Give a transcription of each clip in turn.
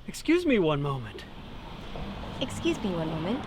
Excuse me one moment. Excuse me one moment.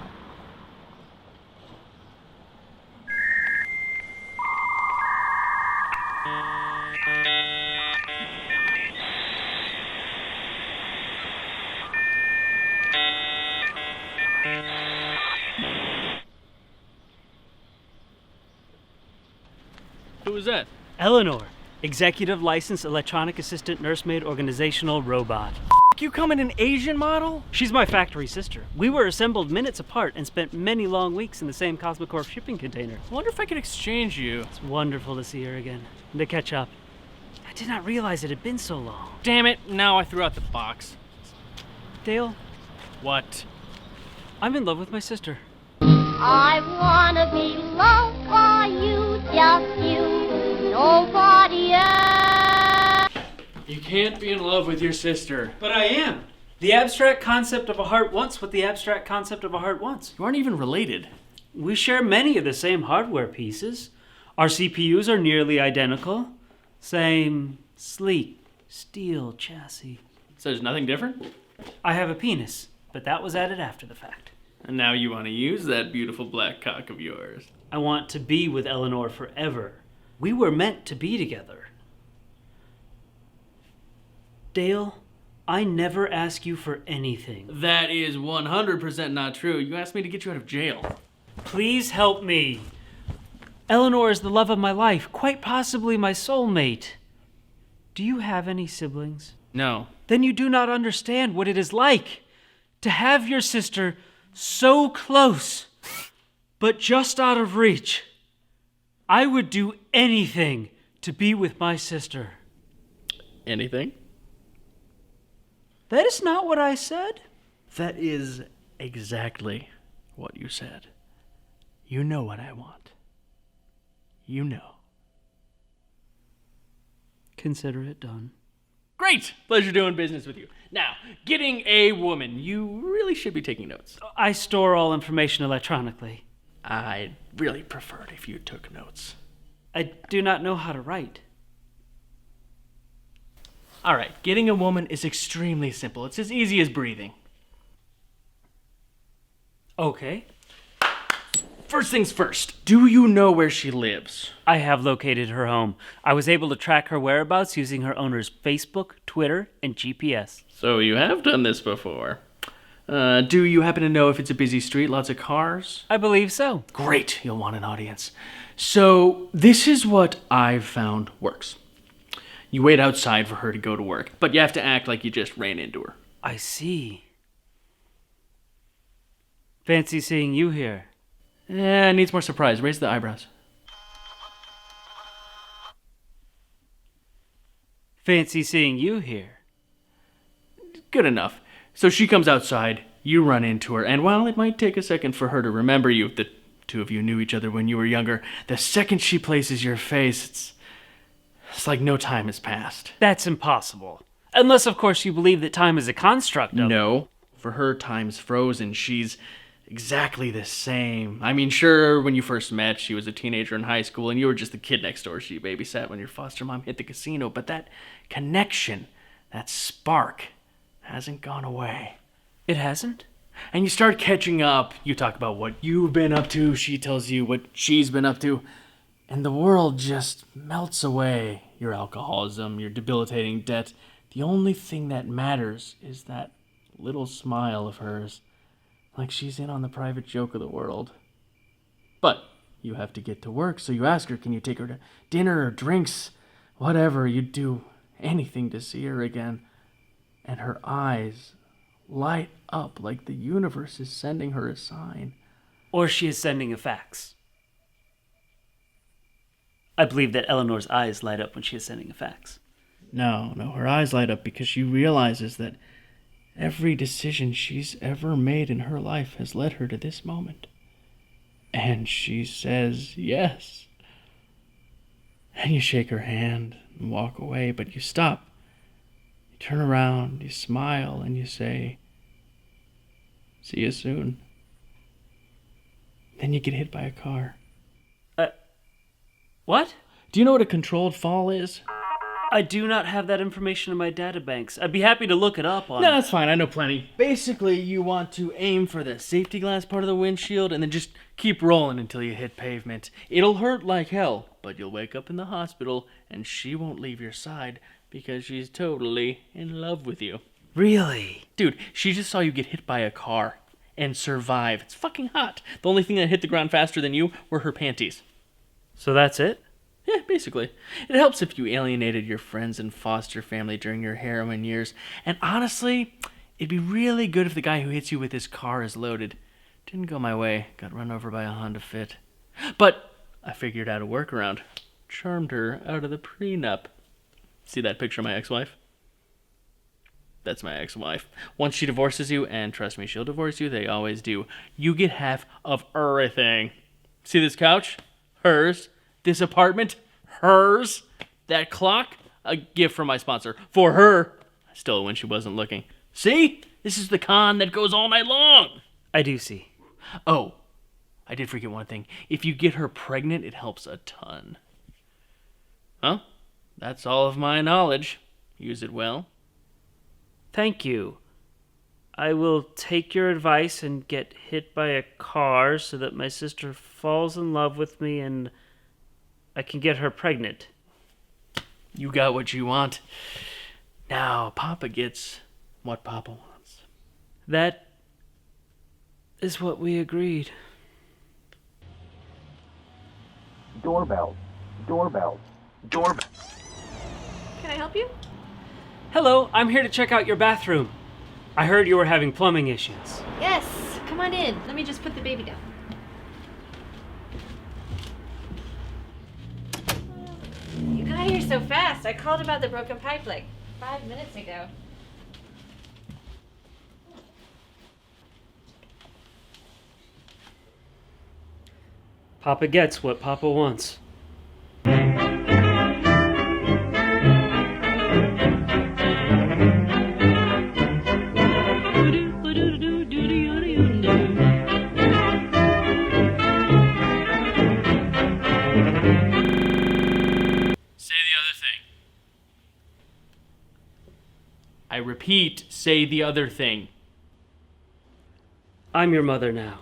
Who was that? Eleanor, executive licensed electronic assistant nursemaid organizational robot. You come in an Asian model? She's my factory sister. We were assembled minutes apart and spent many long weeks in the same Cosmocorp shipping container. I wonder if I could exchange you. It's wonderful to see her again and to catch up. I did not realize it had been so long. Damn it, now I threw out the box. Dale, What? I'm in love with my sister. I wanna be loved by you, just you, nobody else. You can't be in love with your sister. But I am. The abstract concept of a heart wants what the abstract concept of a heart wants. You aren't even related. We share many of the same hardware pieces. Our CPUs are nearly identical. Same sleek steel chassis. So there's nothing different? I have a penis, but that was added after the fact. And now you want to use that beautiful black cock of yours. I want to be with Eleanor forever. We were meant to be together. Dale, I never ask you for anything. That is 100% not true. You asked me to get you out of jail. Please help me. Eleanor is the love of my life, quite possibly my soulmate. Do you have any siblings? No. Then you do not understand what it is like to have your sister so close, but just out of reach. I would do anything to be with my sister. Anything? That is not what I said. That is exactly what you said. You know what I want. You know. Consider it done. Great! Pleasure doing business with you. Now, getting a woman. You really should be taking notes. I store all information electronically. I'd really prefer it if you took notes. I do not know how to write. All right, getting a woman is extremely simple. It's as easy as breathing. Okay. First things first, do you know where she lives? I have located her home. I was able to track her whereabouts using her owner's Facebook, Twitter, and GPS. So you have done this before. Do you happen to know if it's a busy street, lots of cars? I believe so. Great, you'll want an audience. So this is what I've found works. You wait outside for her to go to work, but you have to act like you just ran into her. I see. Fancy seeing you here. Needs more surprise. Raise the eyebrows. Fancy seeing you here. Good enough. So she comes outside, you run into her, and while it might take a second for her to remember you, the two of you knew each other when you were younger, the second she places your face, it's like no time has passed. That's impossible. Unless, of course, you believe that time is a construct of... No. For her, time's frozen. She's exactly the same. I mean, sure, when you first met, she was a teenager in high school, and you were just the kid next door she babysat when your foster mom hit the casino, but that connection, that spark, hasn't gone away. It hasn't? And you start catching up. You talk about what you've been up to, she tells you what she's been up to, and the world just melts away. Your alcoholism, your debilitating debt. The only thing that matters is that little smile of hers, like she's in on the private joke of the world. But you have to get to work, so you ask her, can you take her to dinner or drinks? Whatever, you'd do anything to see her again. And her eyes light up like the universe is sending her a sign. Or she is sending a fax. I believe that Eleanor's eyes light up when she is sending a fax. No, her eyes light up because she realizes that every decision she's ever made in her life has led her to this moment. And she says yes. And you shake her hand and walk away, but you stop. You turn around, you smile, and you say, see you soon. Then you get hit by a car. What? Do you know what a controlled fall is? I do not have that information in my databanks. I'd be happy to look it up on... No, that's fine. I know plenty. Basically, you want to aim for the safety glass part of the windshield and then just keep rolling until you hit pavement. It'll hurt like hell, but you'll wake up in the hospital and she won't leave your side because she's totally in love with you. Really? Dude, she just saw you get hit by a car and survive. It's fucking hot. The only thing that hit the ground faster than you were her panties. So that's it? Yeah, basically. It helps if you alienated your friends and foster family during your heroin years. And honestly, it'd be really good if the guy who hits you with his car is loaded. Didn't go my way. Got run over by a Honda Fit. But I figured out a workaround. Charmed her out of the prenup. See that picture of my ex-wife? That's my ex-wife. Once she divorces you, and trust me, she'll divorce you, they always do, you get half of everything. See this couch? Hers. This apartment? Hers. That clock? A gift from my sponsor. For her. I stole it when she wasn't looking. See? This is the con that goes all night long. I do see. Oh, I did forget one thing. If you get her pregnant, it helps a ton. Well, that's all of my knowledge. Use it well. Thank you. I will take your advice and get hit by a car so that my sister falls in love with me and I can get her pregnant. You got what you want. Now, Papa gets what Papa wants. That is what we agreed. Doorbell. Doorbell. Doorbell. Can I help you? Hello, I'm here to check out your bathroom. I heard you were having plumbing issues. Yes, come on in. Let me just put the baby down. You got here so fast. I called about the broken pipe like 5 minutes ago. Papa gets what Papa wants. I repeat, say the other thing. I'm your mother now.